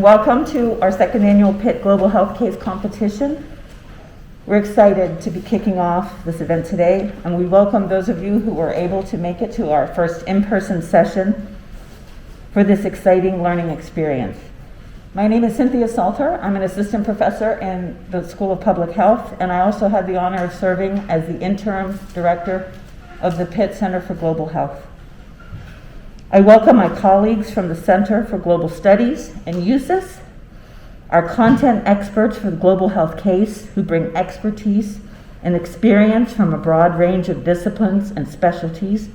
Welcome to our second annual Pitt Global Health Case Competition. We're excited to be kicking off this event today, and we welcome those of you who were able to make it to our first in-person session for this exciting learning experience. My name is Cynthia Salter. I'm an assistant professor in the School of Public Health, and I also had the honor of serving as the Interim Director of the Pitt Center for Global Health. I welcome my colleagues from the Center for Global Studies and USIS, our content experts for the Global Health Case who bring expertise and experience from a broad range of disciplines and specialties,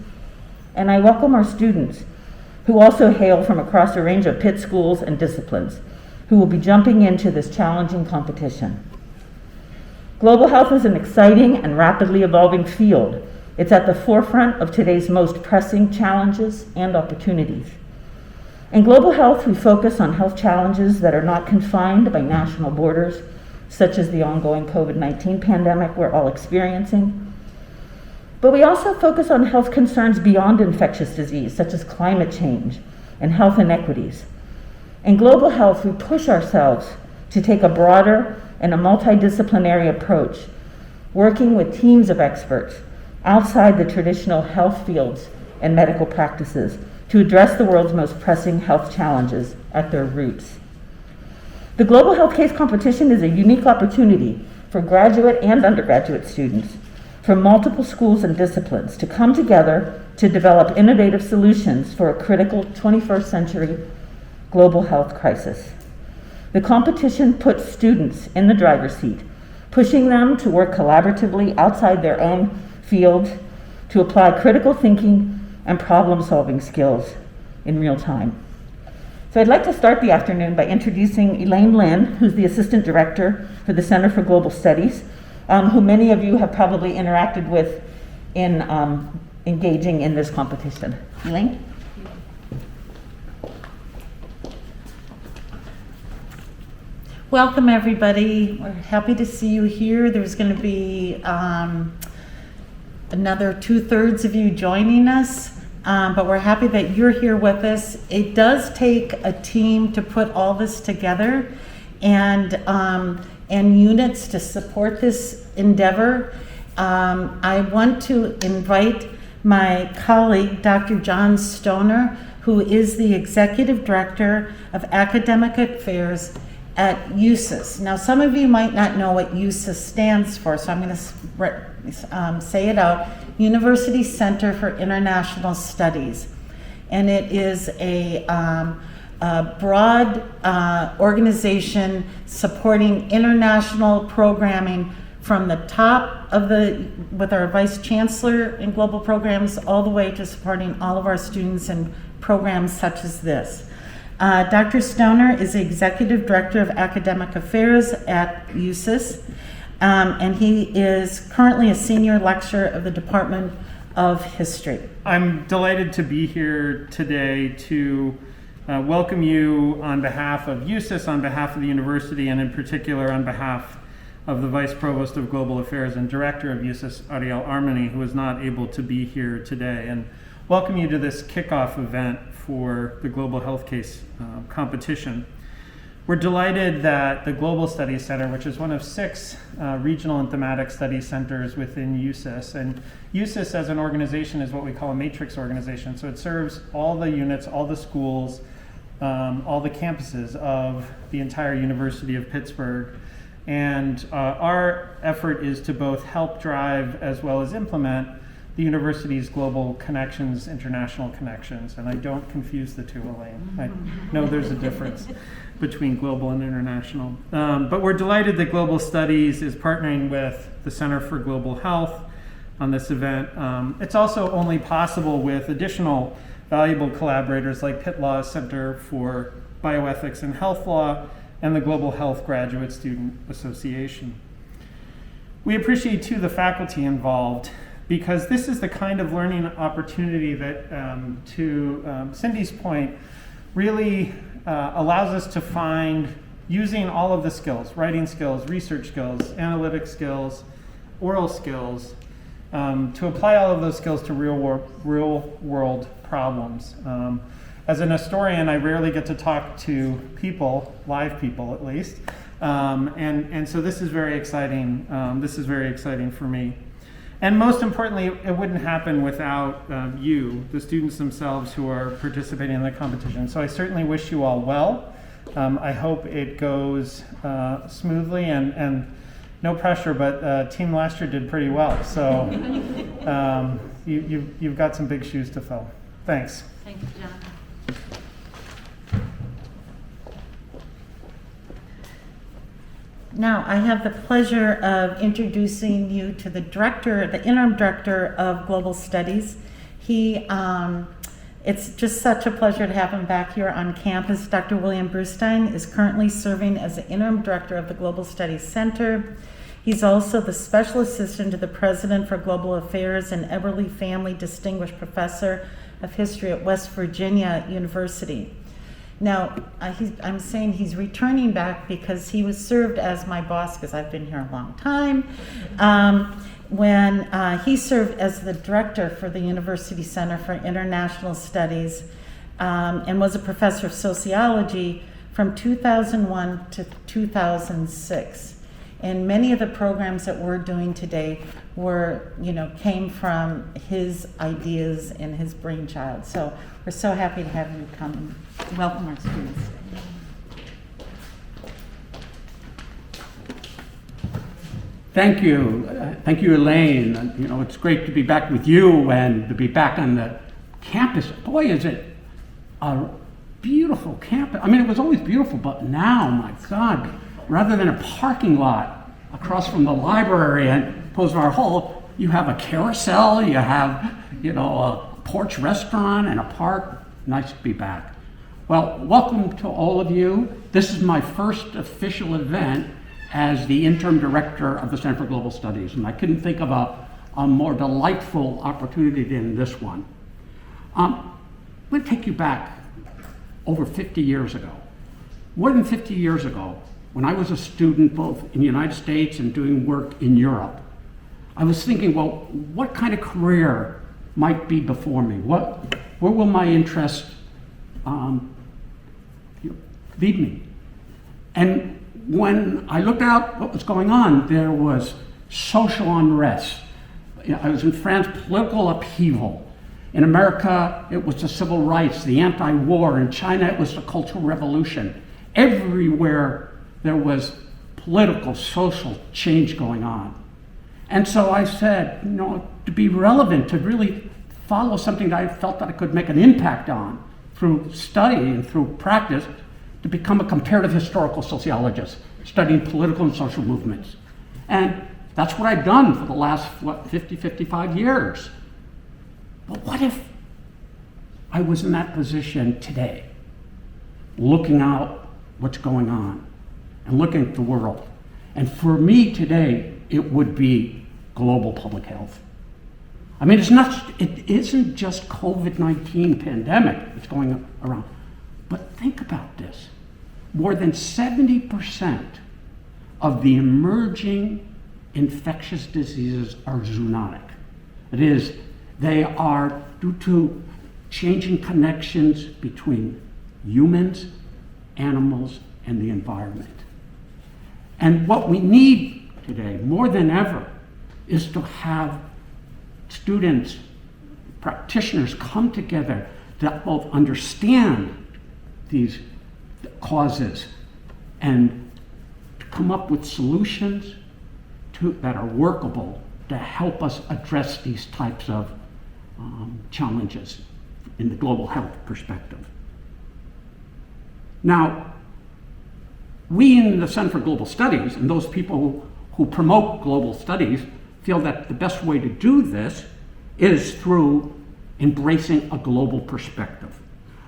and I welcome our students who also hail from across a range of Pitt schools and disciplines, who will be jumping into this challenging competition. Global health is an exciting and rapidly evolving field. It's at the forefront of today's most pressing challenges and opportunities. In global health, we focus on health challenges that are not confined by national borders, such as the ongoing COVID-19 pandemic we're all experiencing. But we also focus on health concerns beyond infectious disease, such as climate change and health inequities. In global health, we push ourselves to take a broader and a multidisciplinary approach, working with teams of experts outside the traditional health fields and medical practices to address the world's most pressing health challenges at their roots. The Global Health Case Competition is a unique opportunity for graduate and undergraduate students from multiple schools and disciplines to come together to develop innovative solutions for a critical 21st century global health crisis. The competition puts students in the driver's seat, pushing them to work collaboratively outside their own field to apply critical thinking and problem-solving skills in real time. So I'd like to start the afternoon by introducing Elaine Lin, who's the Assistant Director for the Center for Global Studies, who many of you have probably interacted with in engaging in this competition. Elaine? Welcome, everybody. We're happy to see you here. There's going to be another 2/3 of you joining us, but we're happy that you're here with us. It does take a team to put all this together, and units to support this endeavor. I want to invite my colleague, Dr. John Stoner, who is the Executive Director of Academic Affairs at USIS. Now, some of you might not know what USIS stands for, so I'm going to say it out. University Center for International Studies. And it is a broad organization supporting international programming from the top of with our Vice Chancellor in global programs all the way to supporting all of our students in programs such as this. Dr. Stoner is the Executive Director of Academic Affairs at USIS, and he is currently a Senior Lecturer of the Department of History. I'm delighted to be here today to welcome you on behalf of USIS, on behalf of the university, and in particular on behalf of the Vice Provost of Global Affairs and Director of USIS, Ariel Armani, who is not able to be here today, and welcome you to this kickoff event for the Global Health Case competition. We're delighted that the Global Studies Center, which is one of 6 regional and thematic study centers within USIS, and USIS as an organization is what we call a matrix organization, so it serves all the units, all the schools, all the campuses of the entire University of Pittsburgh. And our effort is to both help drive as well as implement the university's global connections, international connections. And I don't confuse the two, Elaine. I know there's a difference between global and international. But we're delighted that Global Studies is partnering with the Center for Global Health on this event. It's also only possible with additional valuable collaborators like Pitt Law Center for Bioethics and Health Law and the Global Health Graduate Student Association. We appreciate, too, the faculty involved, because this is the kind of learning opportunity that, to Cindy's point, really allows us to find, using all of the skills, writing skills, research skills, analytic skills, oral skills, to apply all of those skills to real world problems. as an historian, I rarely get to talk to people, live people at least, and so this is very exciting. This is very exciting for me. And most importantly, it wouldn't happen without you, the students themselves who are participating in the competition. So I certainly wish you all well. I hope it goes smoothly, and no pressure, but team last year did pretty well. So you've got some big shoes to fill. Thanks. Thank you, John. Now, I have the pleasure of introducing you to the director, the interim director of Global Studies. It's just such a pleasure to have him back here on campus. Dr. William Brustein is currently serving as the interim director of the Global Studies Center. He's also the special assistant to the president for global affairs and Eberly Family Distinguished Professor of History at West Virginia University. Now, I'm saying he's returning back because he was served as my boss, because I've been here a long time, when he served as the director for the University Center for International Studies and was a professor of sociology from 2001 to 2006. And many of the programs that we're doing today came from his ideas and his brainchild. So we're so happy to have you come and welcome our students. Thank you. Thank you, Elaine. It's great to be back with you and to be back on the campus. Boy, is it a beautiful campus. I mean, it was always beautiful, but now, my God, rather than a parking lot across from the library and Posvar Hall, you have a carousel, you have, a porch restaurant and a park. Nice to be back. Well, welcome to all of you. This is my first official event as the interim director of the Center for Global Studies, and I couldn't think of a more delightful opportunity than this one. I'm going to take you back over 50 years ago. More than 50 years ago, when I was a student both in the United States and doing work in Europe, I was thinking, well, what kind of career might be before me? Where will my interest lead me? And when I looked out what was going on, there was social unrest. I was in France, political upheaval. In America, it was the civil rights, the anti-war. In China, it was the Cultural Revolution. Everywhere there was political, social change going on. And so I said, to be relevant, to really follow something that I felt that I could make an impact on through study and through practice, to become a comparative historical sociologist, studying political and social movements. And that's what I've done for the last, 50, 55 years. But what if I was in that position today, looking out what's going on and looking at the world? And for me today, it would be global public health. I mean, it isn't just COVID-19 pandemic that's going around, but think about this. More than 70% of the emerging infectious diseases are zoonotic. That is, they are due to changing connections between humans, animals, and the environment. And what we need today, more than ever, is to have students, practitioners come together that both understand these causes and to come up with solutions that are workable to help us address these types of challenges in the global health perspective. Now, we in the Center for Global Studies and those people who promote global studies feel that the best way to do this is through embracing a global perspective,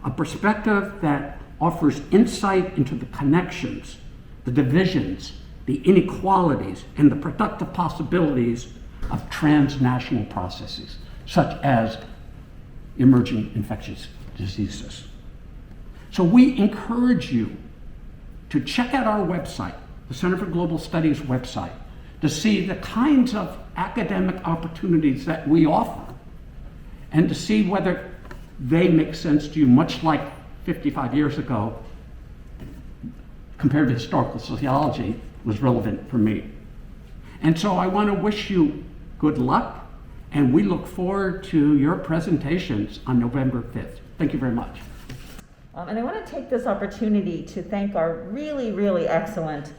a perspective that offers insight into the connections, the divisions, the inequalities, and the productive possibilities of transnational processes, such as emerging infectious diseases. So we encourage you to check out our website, the Center for Global Studies website, to see the kinds of academic opportunities that we offer and to see whether they make sense to you, much like 55 years ago, compared to historical sociology, was relevant for me. And so I want to wish you good luck, and we look forward to your presentations on November 5th. Thank you very much. And I want to take this opportunity to thank our really, really excellent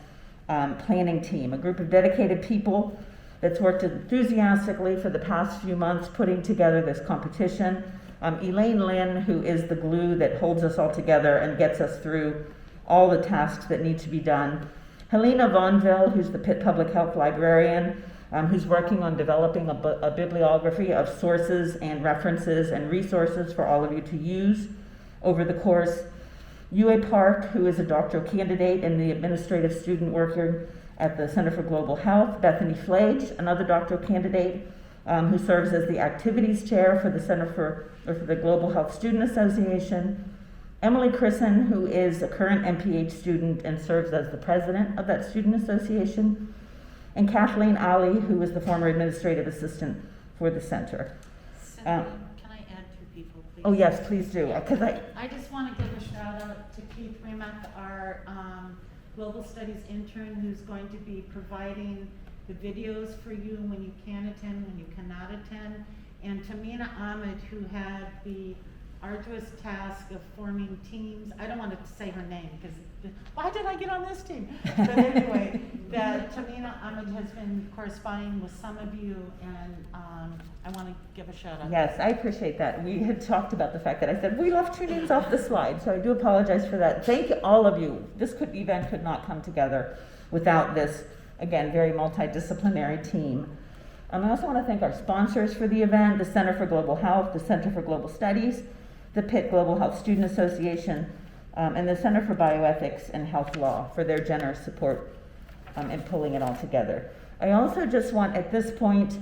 planning team, a group of dedicated people that's worked enthusiastically for the past few months putting together this competition. Elaine Lynn, who is the glue that holds us all together and gets us through all the tasks that need to be done. Helena Vonville, who's the Pitt Public Health Librarian, who's working on developing a bibliography of sources and references and resources for all of you to use over the course. Yue Park, who is a doctoral candidate and the administrative student worker at the Center for Global Health. Bethany Flage, another doctoral candidate who serves as the activities chair for the for the Global Health Student Association. Emily Crisson, who is a current MPH student and serves as the president of that student association. And Kathleen Ali, who is the former administrative assistant for the center. Cynthia, can I add two people, please? Oh yes, please do. Because I just want to give a shout out to Keith Remack, our Global Studies intern, who's going to be providing the videos for you when you can attend, when you cannot attend. And Tamina Ahmed, who had the arduous task of forming teams. I don't want to say her name because why did I get on this team? But anyway, that Tamina Ahmed has been corresponding with some of you, and I want to give a shout out. yes, I appreciate that. We had talked about the fact that I said we left two names off the slide, so I do apologize for that. Thank all of you. This event could not come together without this, again, very multidisciplinary team. I also want to thank our sponsors for the event, the Center for Global Health, the Center for Global Studies, the Pitt Global Health Student Association, and the Center for Bioethics and Health Law for their generous support in pulling it all together. I also just want at this point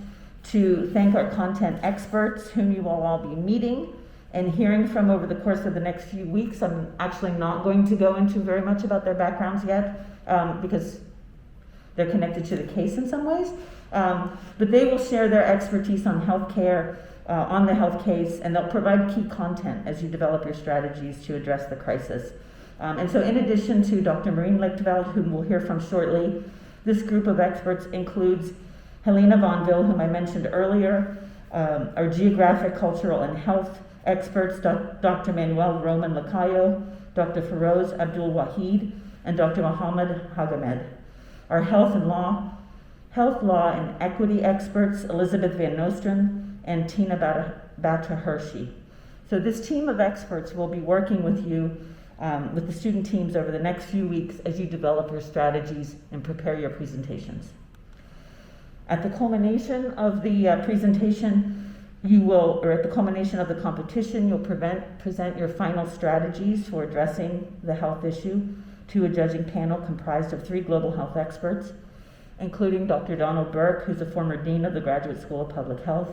to thank our content experts whom you will all be meeting and hearing from over the course of the next few weeks. I'm actually not going to go into very much about their backgrounds yet because they're connected to the case in some ways, but they will share their expertise on healthcare, on the health case, and they'll provide key content as you develop your strategies to address the crisis. And so in addition to Dr. Maureen Lichtveld, whom we'll hear from shortly, this group of experts includes Helena Vonville, whom I mentioned earlier, our geographic, cultural, and health experts, Dr. Manuel Roman Lacayo, Dr. Feroz Abdul Wahid, and Dr. Mohammed Hagamed. Our health law, and equity experts, Elizabeth Van Nostrum and Tina Batra Hershey. So this team of experts will be working with you, with the student teams over the next few weeks as you develop your strategies and prepare your presentations. At the culmination of the presentation, at the culmination of the competition, you'll present your final strategies for addressing the health issue to a judging panel comprised of 3 global health experts, including Dr. Donald Burke, who's a former dean of the Graduate School of Public Health,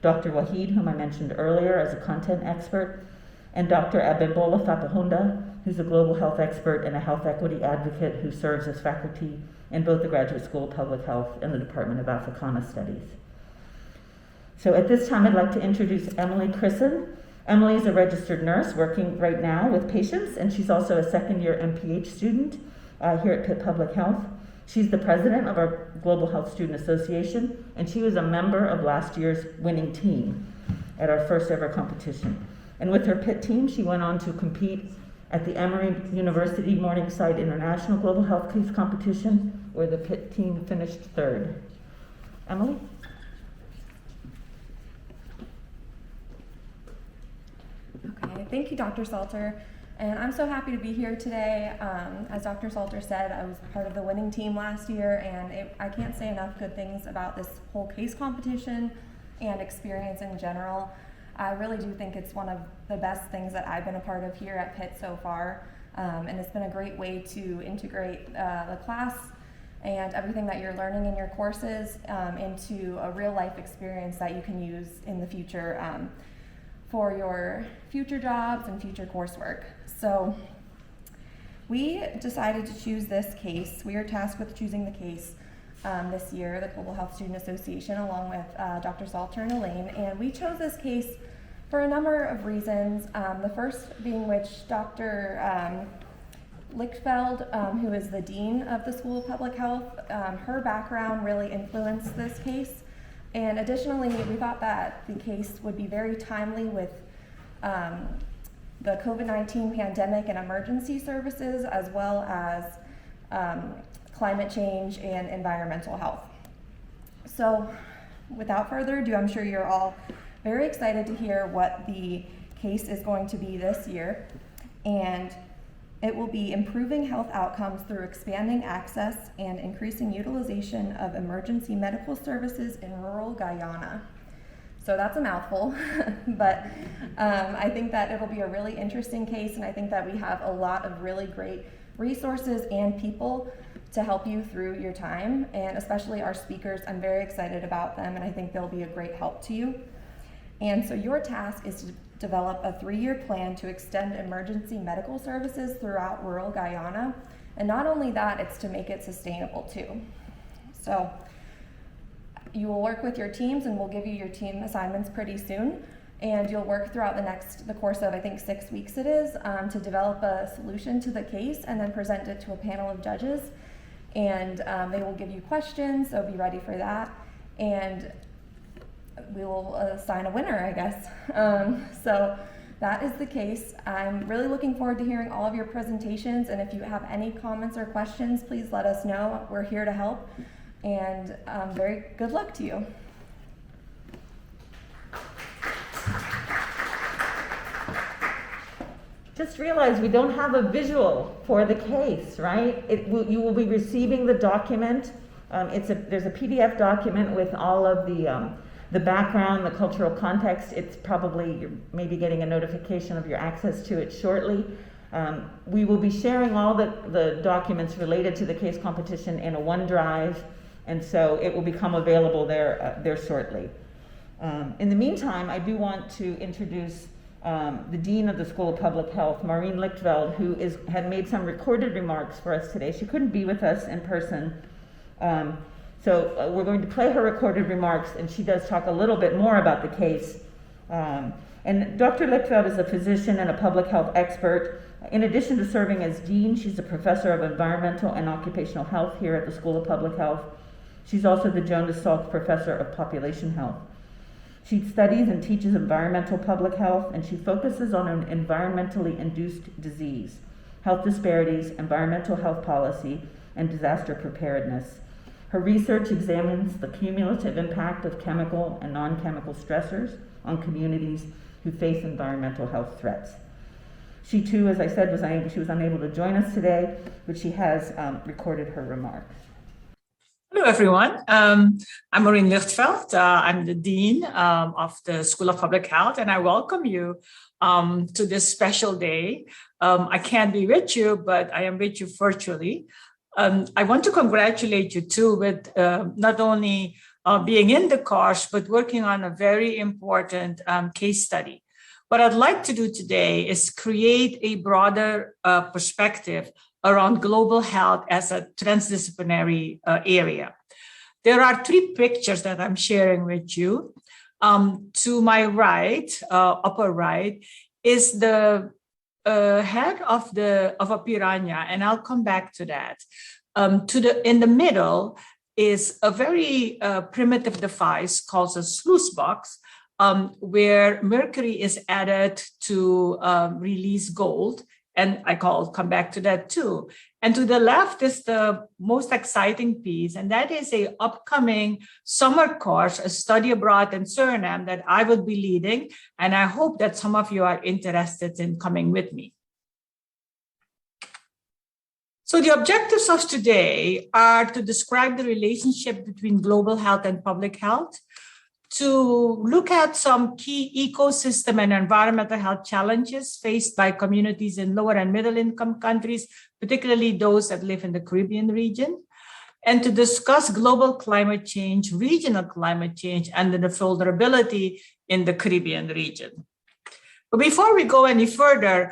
Dr. Wahid, whom I mentioned earlier as a content expert, and Dr. Abimbola Fapahunda, who's a global health expert and a health equity advocate who serves as faculty in both the Graduate School of Public Health and the Department of Africana Studies. So at this time, I'd like to introduce Emily Crisson. Emily is a registered nurse working right now with patients, and she's also a second-year MPH student here at Pitt Public Health. She's the president of our Global Health Student Association, and she was a member of last year's winning team at our first ever competition. And with her Pitt team, she went on to compete at the Emory University Morningside International Global Health Case Competition, where the Pitt team finished 3rd. Emily? Okay, thank you, Dr. Salter. And I'm so happy to be here today. As Dr. Salter said, I was part of the winning team last year, and I can't say enough good things about this whole case competition and experience in general. I really do think it's one of the best things that I've been a part of here at Pitt so far, and it's been a great way to integrate the class and everything that you're learning in your courses into a real life experience that you can use in the future for your future jobs and future coursework. So we decided to choose this case. We are tasked with choosing the case this year, the Global Health Student Association, along with Dr. Salter and Elaine. And we chose this case for a number of reasons. The first being which Dr. Lichtfeld, who is the Dean of the School of Public Health, her background really influenced this case. And additionally, we thought that the case would be very timely with the COVID-19 pandemic and emergency services, as well as climate change and environmental health. So without further ado, I'm sure you're all very excited to hear what the case is going to be this year. And it will be improving health outcomes through expanding access and increasing utilization of emergency medical services in rural Guyana. So that's a mouthful, but I think that it'll be a really interesting case, and I think that we have a lot of really great resources and people to help you through your time, and especially our speakers. I'm very excited about them, and I think they'll be a great help to you. And so your task is to develop a 3-year plan to extend emergency medical services throughout rural Guyana. And not only that, it's to make it sustainable too. So you will work with your teams, and we'll give you your team assignments pretty soon. And you'll work throughout the course of, I think, 6 weeks it is, to develop a solution to the case and then present it to a panel of judges. And they will give you questions, so be ready for that. And we will assign a winner, I guess. So that is the case. I'm really looking forward to hearing all of your presentations, and if you have any comments or questions, please let us know. We're here to help, and very good luck to you. Just realize we don't have a visual for the case, right? You will be receiving the document. There's a PDF document with all of the background, the cultural context. It's probably, you're maybe getting a notification of your access to it shortly. We will be sharing all the documents related to the case competition in a OneDrive, and so it will become available there shortly. In the meantime, I do want to introduce the Dean of the School of Public Health, Maureen Lichtveld, who had made some recorded remarks for us today. She couldn't be with us in person. So we're going to play her recorded remarks, and she does talk a little bit more about the case. And Dr. Lichtveld is a physician and a public health expert. In addition to serving as dean, she's a professor of environmental and occupational health here at the School of Public Health. She's also the Jonas Salk Professor of Population Health. She studies and teaches environmental public health, and she focuses on an environmentally induced disease, health disparities, environmental health policy, and disaster preparedness. Her research examines the cumulative impact of chemical and non-chemical stressors on communities who face environmental health threats. She too, as I said, she was unable to join us today, but she has recorded her remarks. Hello, everyone. I'm Maureen Lichtveld. I'm the Dean of the School of Public Health, and I welcome you to this special day. I can't be with you, but I am with you virtually. I want to congratulate you too with not only being in the course, but working on a very important case study. What I'd like to do today is create a broader perspective around global health as a transdisciplinary area. There are 3 pictures that I'm sharing with you. To my right, upper right, is the head of a piranha, and I'll come back to that. In the middle is a very primitive device called a sluice box, where mercury is added to release gold. And I'll come back to that too. And to the left is the most exciting piece, and that is an upcoming summer course, a study abroad in Suriname that I will be leading. And I hope that some of you are interested in coming with me. So the objectives of today are to describe the relationship between global health and public health, to look at some key ecosystem and environmental health challenges faced by communities in lower and middle income countries, particularly those that live in the Caribbean region, and to discuss global climate change, regional climate change, and the vulnerability in the Caribbean region. But before we go any further,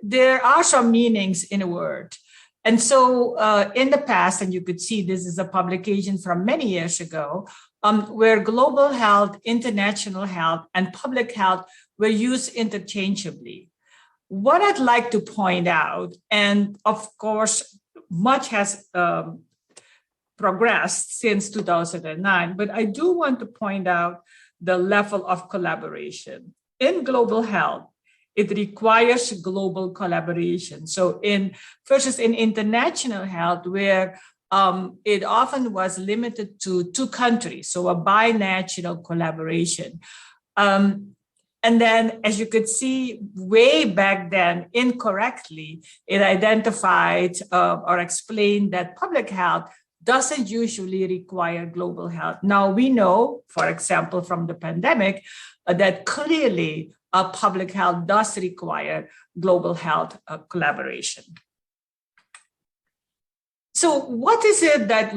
there are some meanings in a word. And so in the past, and you could see this is a publication from many years ago, where global health, international health, and public health were used interchangeably. What I'd like to point out, and of course, much has progressed since 2009, but I do want to point out the level of collaboration. In global health, it requires global collaboration. So versus in international health, where it often was limited to 2 countries, so a binational collaboration. And then, as you could see, way back then, incorrectly, it identified or explained that public health doesn't usually require global health. Now we know, for example, from the pandemic, that clearly public health does require global health collaboration. So what is it that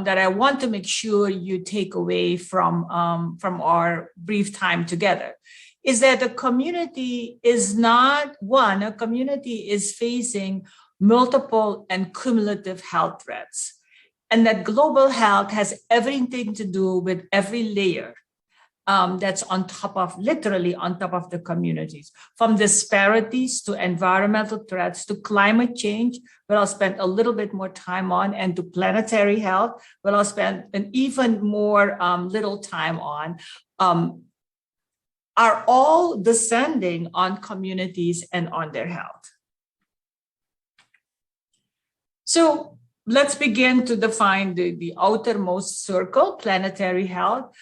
that I want to make sure you take away from our brief time together? Is that the community is not one, a community is facing multiple and cumulative health threats. And that global health has everything to do with every layer that's on top of, literally on top of the communities, from disparities to environmental threats to climate change, where I'll spend a little bit more time on, and to planetary health, where I'll spend an even more little time on, are all descending on communities and on their health. So let's begin to define the outermost circle, planetary health.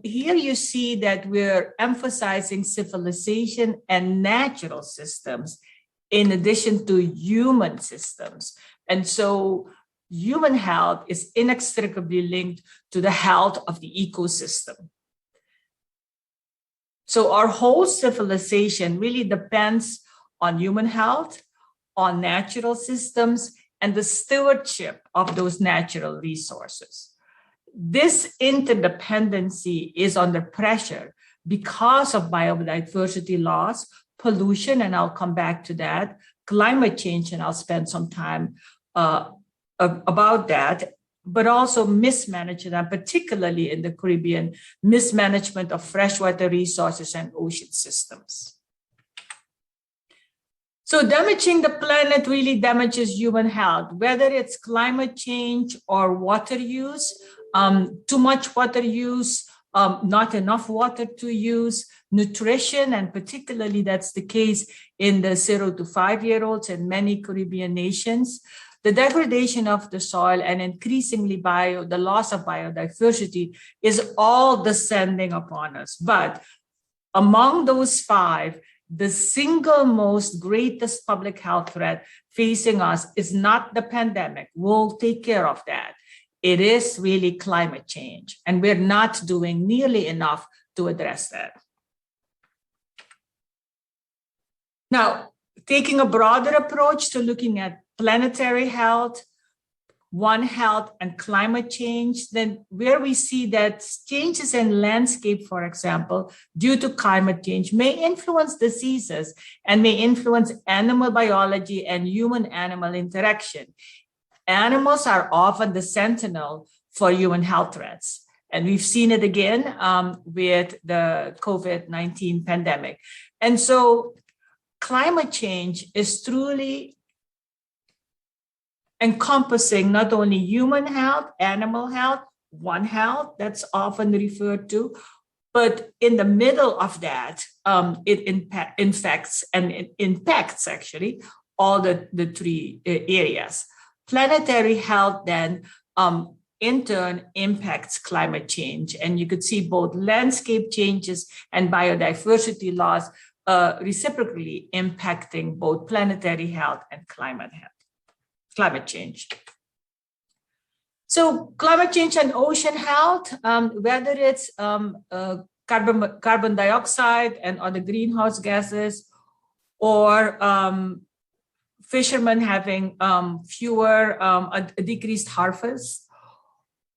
Here you see that we're emphasizing civilization and natural systems in addition to human systems. And so human health is inextricably linked to the health of the ecosystem. So our whole civilization really depends on human health, on natural systems, and the stewardship of those natural resources. This interdependency is under pressure because of biodiversity loss, pollution, and I'll come back to that, climate change, and I'll spend some time about that, but also mismanagement, and particularly in the Caribbean, mismanagement of freshwater resources and ocean systems. So damaging the planet really damages human health, whether it's climate change or water use, too much water use, not enough water to use, nutrition, and particularly that's the case in the 0 to 5-year-olds in many Caribbean nations, the degradation of the soil, and increasingly the loss of biodiversity is all descending upon us. But among those 5, the single most greatest public health threat facing us is not the pandemic. We'll take care of that. It is really climate change, and we're not doing nearly enough to address that. Now, taking a broader approach to looking at planetary health, One Health, and climate change, then where we see that changes in landscape, for example, due to climate change may influence diseases and may influence animal biology and human-animal interaction. Animals are often the sentinel for human health threats. And we've seen it again with the COVID-19 pandemic. And so climate change is truly encompassing not only human health, animal health, One Health, that's often referred to, but in the middle of that, it infects and it impacts actually all the 3 areas. Planetary health then in turn impacts climate change. And you could see both landscape changes and biodiversity loss reciprocally impacting both planetary health and climate change. So climate change and ocean health, whether it's carbon dioxide and other greenhouse gases, or fishermen having a decreased harvest,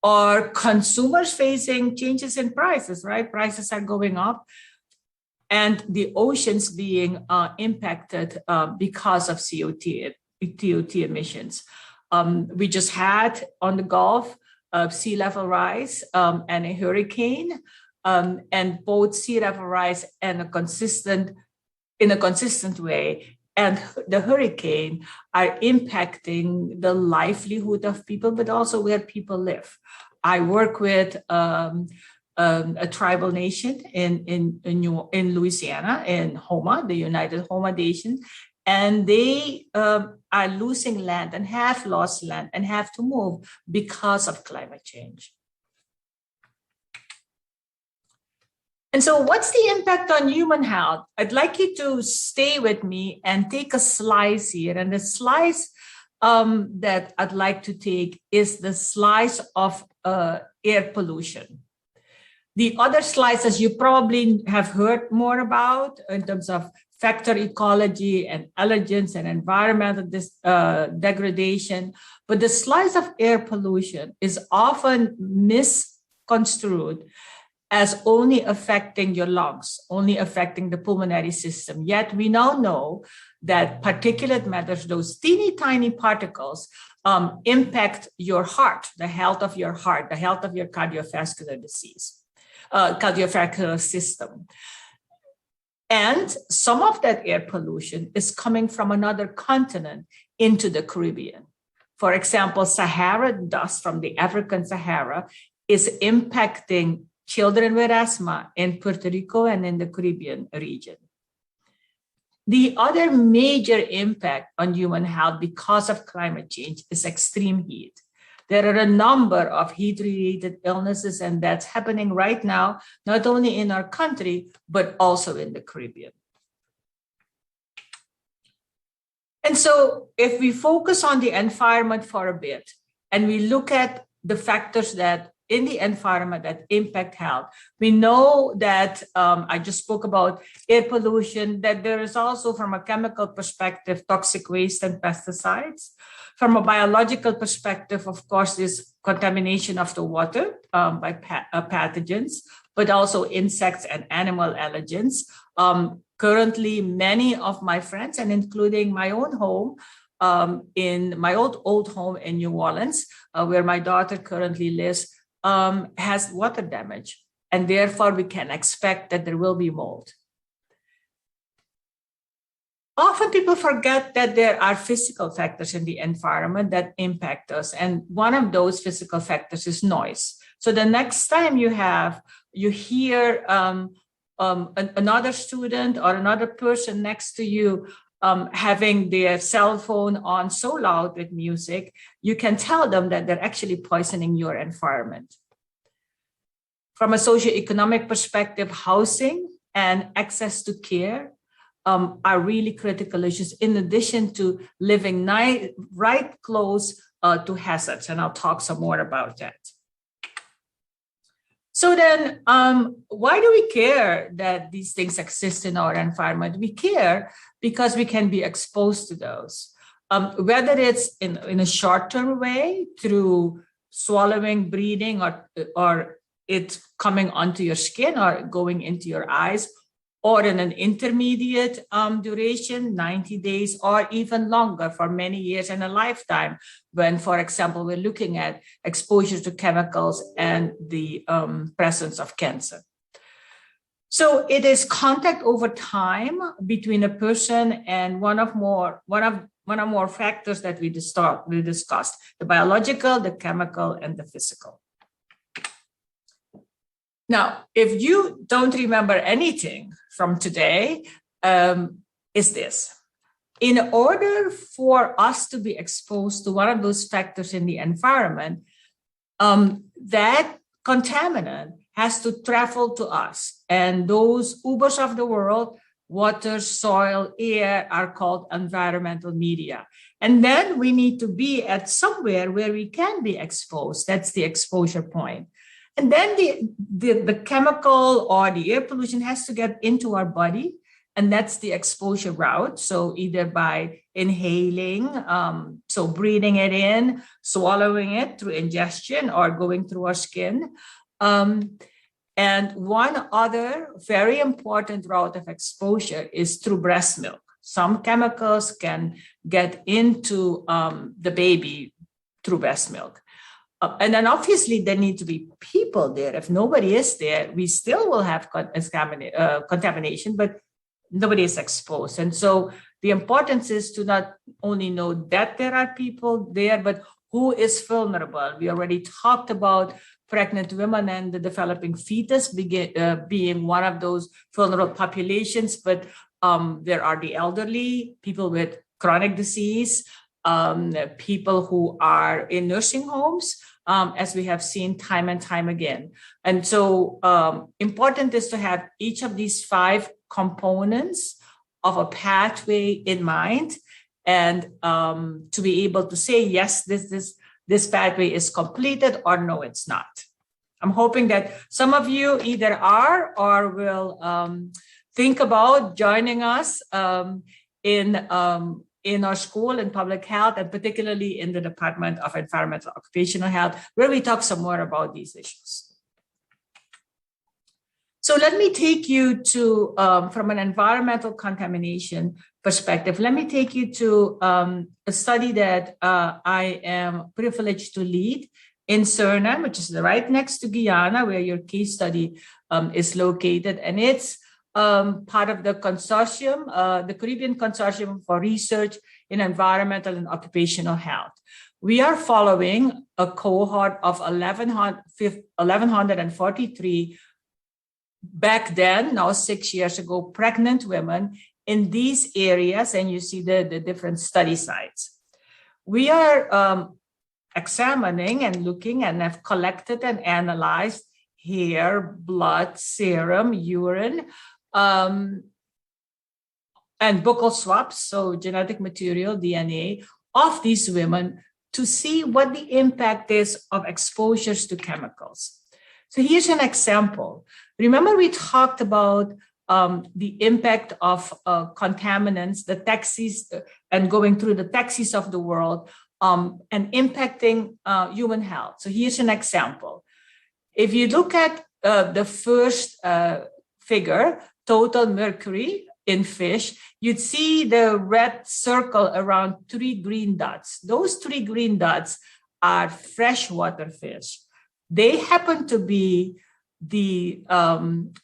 or consumers facing changes in prices, right? Prices are going up, and the oceans being impacted because of CO2 emissions. We just had on the Gulf sea level rise and a hurricane, and both sea level rise and in a consistent way, and the hurricane are impacting the livelihood of people, but also where people live. I work with a tribal nation in Louisiana, in Homa, the United Homa Nation, and they are losing land and have lost land and have to move because of climate change. And so what's the impact on human health? I'd like you to stay with me and take a slice here. And the slice that I'd like to take is the slice of air pollution. The other slices you probably have heard more about in terms of factor ecology and allergens and environmental degradation. But the slice of air pollution is often misconstrued as only affecting your lungs, only affecting the pulmonary system. Yet we now know that particulate matter, those teeny tiny particles, impact your heart, the health of your heart, the health of your cardiovascular system. And some of that air pollution is coming from another continent into the Caribbean. For example, Sahara dust from the African Sahara is impacting children with asthma in Puerto Rico and in the Caribbean region. The other major impact on human health because of climate change is extreme heat. There are a number of heat-related illnesses, and that's happening right now, not only in our country, but also in the Caribbean. And so if we focus on the environment for a bit, and we look at the factors that in the environment that impact health, we know that I just spoke about air pollution, that there is also, from a chemical perspective, toxic waste and pesticides. From a biological perspective, of course, is contamination of the water by pathogens, but also insects and animal allergens. Currently, many of my friends, and including my own home, in my old home in New Orleans, where my daughter currently lives, has water damage, and therefore we can expect that there will be mold. Often people forget that there are physical factors in the environment that impact us, and one of those physical factors is noise. So the next time you hear another student or another person next to you having their cell phone on so loud with music, you can tell them that they're actually poisoning your environment. From a socioeconomic perspective, housing and access to care are really critical issues, in addition to living right close to hazards. And I'll talk some more about that. So then, why do we care that these things exist in our environment? We care because we can be exposed to those, whether it's in a short-term way through swallowing, breathing, or it coming onto your skin or going into your eyes, or in an intermediate duration, 90 days, or even longer for many years in a lifetime, when, for example, we're looking at exposure to chemicals and the presence of cancer. So it is contact over time between a person and one or more factors that we discussed, the biological, the chemical, and the physical. Now, if you don't remember anything from today, is this. In order for us to be exposed to one of those factors in the environment, that contaminant has to travel to us. And those Ubers of the world, water, soil, air, are called environmental media. And then we need to be at somewhere where we can be exposed. That's the exposure point. And then the chemical or the air pollution has to get into our body, and that's the exposure route. So either by inhaling, so breathing it in, swallowing it through ingestion, or going through our skin. And one other very important route of exposure is through breast milk. Some chemicals can get into the baby through breast milk. And then obviously there need to be people there. If nobody is there, we still will have contamination, but nobody is exposed. And so the importance is to not only know that there are people there, but who is vulnerable. We already talked about pregnant women and the developing fetus being one of those vulnerable populations, but there are the elderly, people with chronic disease, people who are in nursing homes, as we have seen time and time again. And so important is to have each of these 5 components of a pathway in mind, and to be able to say, yes, this pathway is completed, or no, it's not. I'm hoping that some of you either are or will think about joining us in our school in public health, and particularly in the Department of Environmental Occupational Health, where we talk some more about these issues. So let me take you to, from an environmental contamination perspective, let me take you to a study that I am privileged to lead in Suriname, which is right next to Guyana, where your case study is located. And it's part of the consortium, the Caribbean Consortium for Research in Environmental and Occupational Health. We are following a cohort of 1,143 back then, now 6 years ago, pregnant women in these areas, and you see the different study sites. We are examining and looking and have collected and analyzed hair, blood, serum, urine, and buccal swabs, so genetic material, DNA, of these women to see what the impact is of exposures to chemicals. So here's an example. Remember, we talked about the impact of contaminants, the taxis, and going through the taxis of the world, and impacting human health. So here's an example. If you look at the first figure, total mercury in fish, you'd see the red circle around 3 green dots. Those 3 green dots are freshwater fish. They happen to be the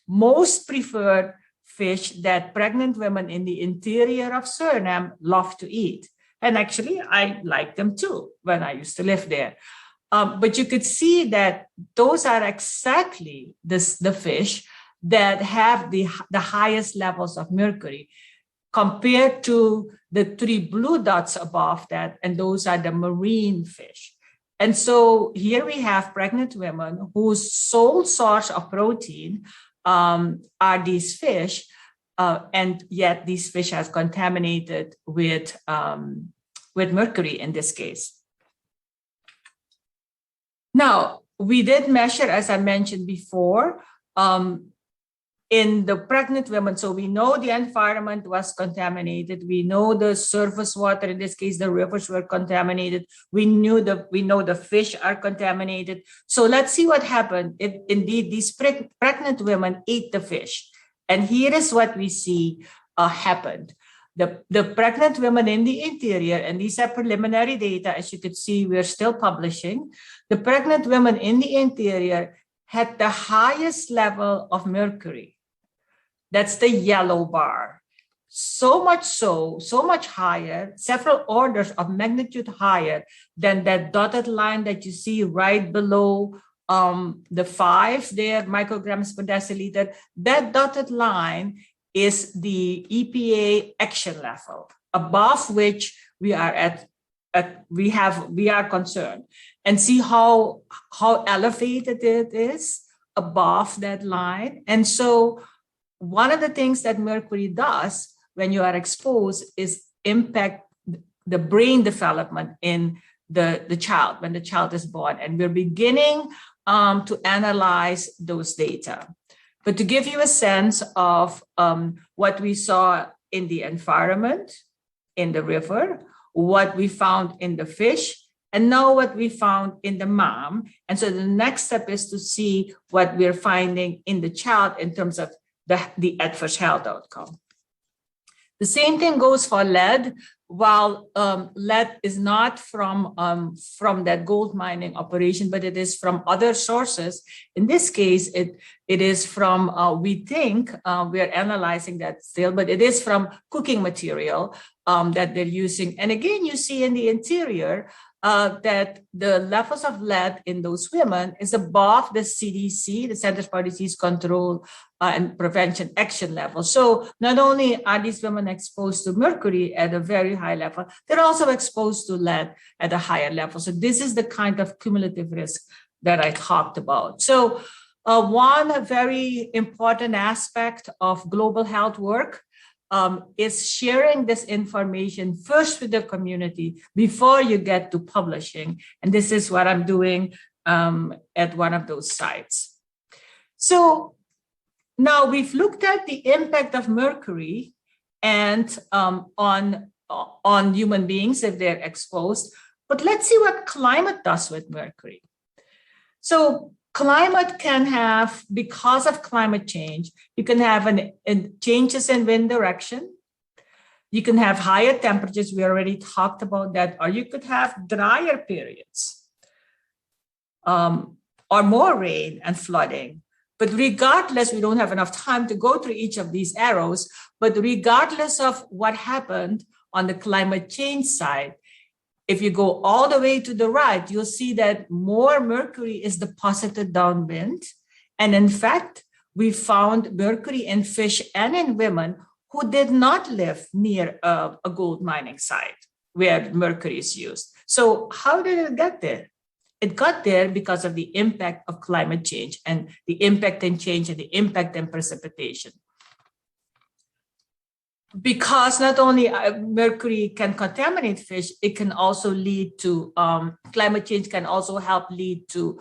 most preferred fish that pregnant women in the interior of Suriname love to eat. And actually, I like them too when I used to live there. But you could see that those are exactly the fish that have the highest levels of mercury compared to the 3 blue dots above that, and those are the marine fish. And so here we have pregnant women whose sole source of protein are these fish, and yet these fish are contaminated with mercury in this case. Now, we did measure, as I mentioned before, in the pregnant women. So we know the environment was contaminated. We know the surface water, in this case, the rivers were contaminated. We know the fish are contaminated. So let's see what happened if indeed these pregnant women ate the fish. And here is what we see happened. The pregnant women in the interior, and these are preliminary data, as you could see, we're still publishing. The pregnant women in the interior had the highest level of mercury. That's the yellow bar. So much higher, several orders of magnitude higher than that dotted line that you see right below the 5 there, micrograms per deciliter. That dotted line is the EPA action level, above which we are we are concerned, and see how elevated it is above that line. And so one of the things that mercury does when you are exposed is impact the brain development in the child when the child is born. And we're beginning to analyze those data. But to give you a sense of what we saw in the environment, in the river, what we found in the fish, and now what we found in the mom. And so the next step is to see what we're finding in the child in terms of the adverse health outcome. The same thing goes for lead. while lead is not from that gold mining operation, but it is from other sources. In this case, it is from, we think, we are analyzing that still, but it is from cooking material that they're using. And again, you see in the interior that the levels of lead in those women is above the CDC, the Centers for Disease Control and Prevention Action level. So not only are these women exposed to mercury at a very high level, they're also exposed to lead at a higher level. So this is the kind of cumulative risk that I talked about. So one very important aspect of global health work is sharing this information first with the community before you get to publishing. And this is what I'm doing at one of those sites. So now we've looked at the impact of mercury and on human beings if they're exposed, but let's see what climate does with mercury. So climate can have, because of climate change, you can have changes in wind direction. You can have higher temperatures. We already talked about that. Or you could have drier periods or more rain and flooding. But regardless, we don't have enough time to go through each of these arrows, but regardless of what happened on the climate change side, if you go all the way to the right, you'll see that more mercury is deposited downwind. And in fact, we found mercury in fish and in women who did not live near a gold mining site where mercury is used. So how did it get there? It got there because of the impact of climate change and the impact in change and the impact in precipitation. Because not only mercury can contaminate fish, it can also lead to, climate change can also help lead to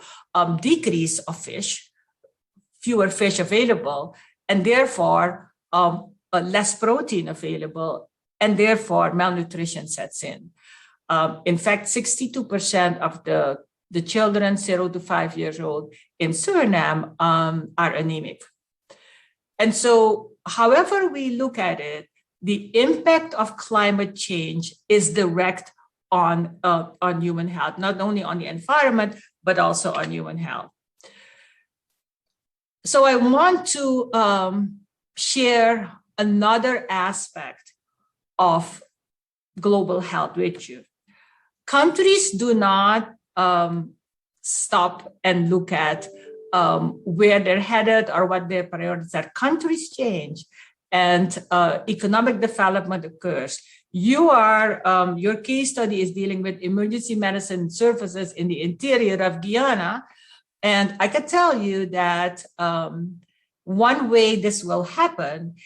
decrease of fish, fewer fish available, and therefore less protein available, and therefore malnutrition sets in. In fact, 62% of the children 0 to 5 years old in Suriname are anemic. And so however we look at it, the impact of climate change is direct on human health, not only on the environment, but also on human health. So I want to share another aspect of global health with you. Countries do not stop and look at where they're headed or what their priorities are. Countries change. And economic development occurs. Your case study is dealing with emergency medicine services in the interior of Guyana. And I can tell you that one way this will happen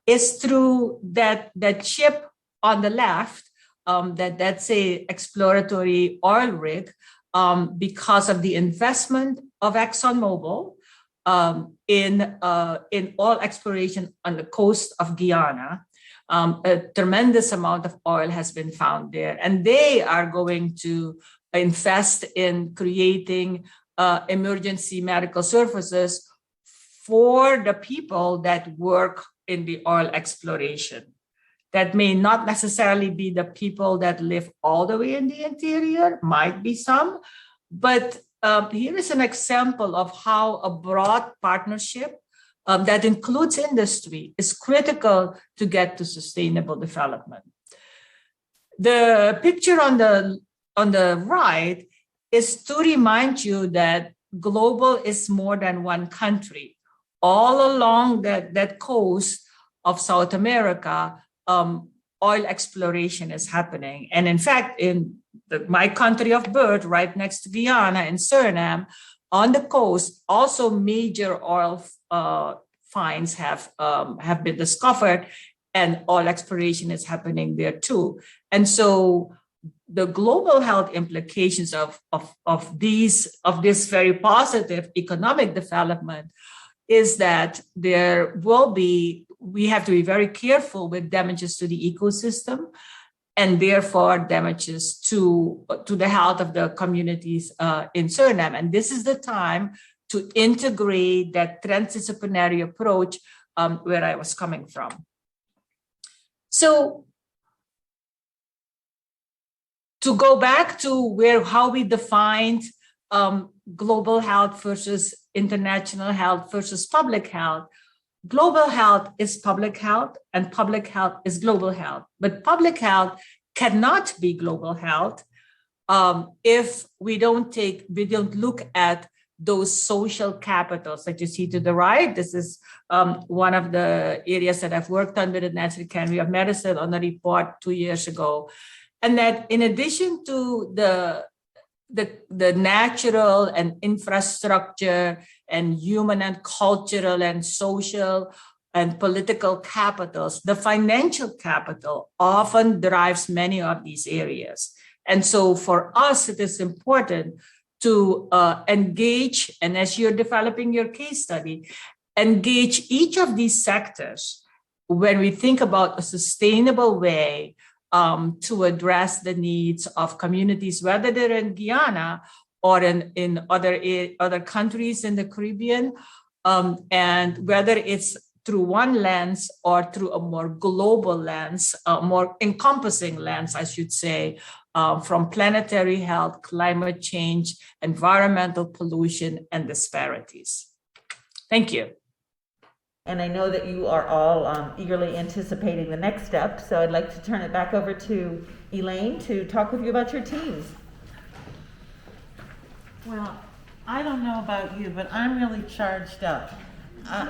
is through that ship on the left, that's a exploratory oil rig, because of the investment of ExxonMobil in oil exploration on the coast of Guyana. A tremendous amount of oil has been found there, and they are going to invest in creating emergency medical services for the people that work in the oil exploration. That may not necessarily be the people that live all the way in the interior, might be some, but here is an example of how a broad partnership that includes industry is critical to get to sustainable development. The picture on the right is to remind you that global is more than one country. All along that coast of South America, oil exploration is happening. And in fact, in my country of birth, right next to Guyana in Suriname, on the coast, also major oil finds have been discovered, and oil exploration is happening there too. And so the global health implications of this very positive economic development is that we have to be very careful with damages to the ecosystem, and therefore damages to the health of the communities in Suriname. And this is the time to integrate that transdisciplinary approach where I was coming from. So to go back to how we defined global health versus international health versus public health. Global health is public health and public health is global health. But public health cannot be global health if we don't look at those social capitals that you see to the right. This is one of the areas that I've worked on with the National Academy of Medicine on a report 2 years ago. And that in addition to the natural and infrastructure and human and cultural and social and political capitals, the financial capital often drives many of these areas. And so for us, it is important to engage, and as you're developing your case study, engage each of these sectors when we think about a sustainable way to address the needs of communities, whether they're in Guyana or in other countries in the Caribbean, and whether it's through one lens or through a more global lens, a more encompassing lens, I should say, from planetary health, climate change, environmental pollution, and disparities. Thank you. And I know that you are all eagerly anticipating the next step, so I'd like to turn it back over to Elaine to talk with you about your teams. Well, I don't know about you, but I'm really charged up.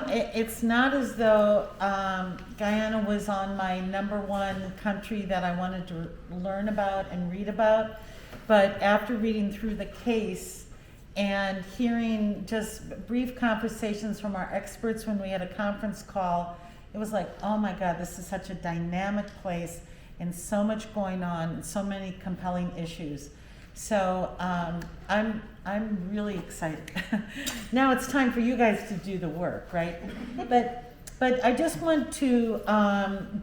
It's not as though Guyana was on my #1 country that I wanted to learn about and read about, but after reading through the case and hearing just brief conversations from our experts when we had a conference call, it was like, oh my God, this is such a dynamic place and so much going on and so many compelling issues. So I'm really excited. Now it's time for you guys to do the work, right? But I just want to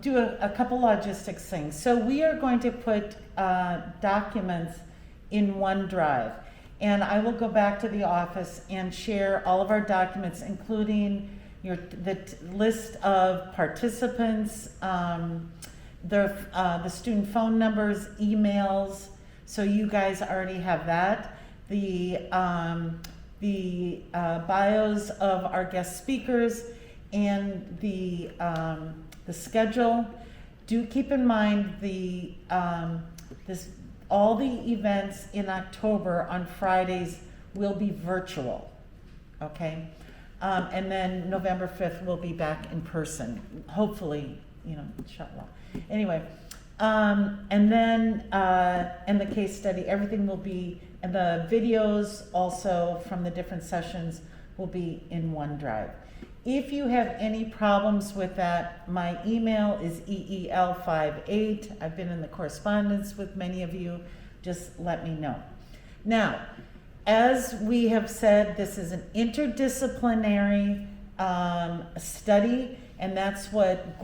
do a couple logistics things. So we are going to put documents in OneDrive, and I will go back to the office and share all of our documents, including the list of participants, the student phone numbers, emails. So you guys already have that. The bios of our guest speakers and the schedule. Do keep in mind all the events in October on Fridays will be virtual, okay? And then November 5th we'll be back in person, hopefully, inshallah. Anyway. And then, and the case study, everything will be, and the videos also from the different sessions will be in OneDrive. If you have any problems with that, my email is EEL58. I've been in the correspondence with many of you. Just let me know. Now, as we have said, this is an interdisciplinary study. And that's what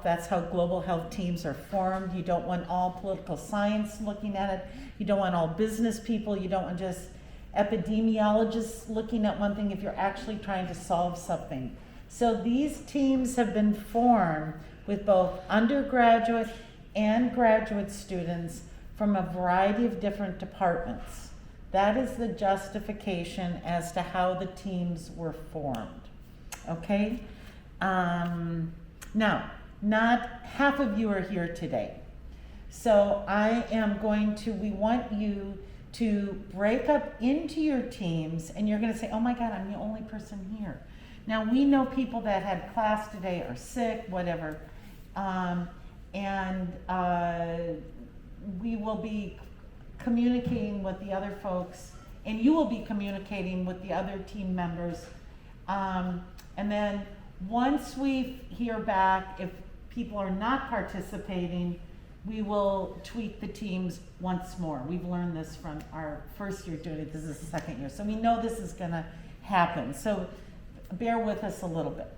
that's how global health teams are formed. You don't want all political science looking at it. You don't want all business people. You don't want just epidemiologists looking at one thing if you're actually trying to solve something. So these teams have been formed with both undergraduate and graduate students from a variety of different departments. That is the justification as to how the teams were formed, okay? Now, not half of you are here today. So we want you to break up into your teams, and you're gonna say, oh my God, I'm the only person here. Now, we know people that had class today are sick, whatever. We will be communicating with the other folks, and you will be communicating with the other team members. And then once we hear back, if people are not participating, we will tweak the teams once more. We've learned this from our first year doing it. This is the second year. So we know this is gonna happen. So bear with us a little bit.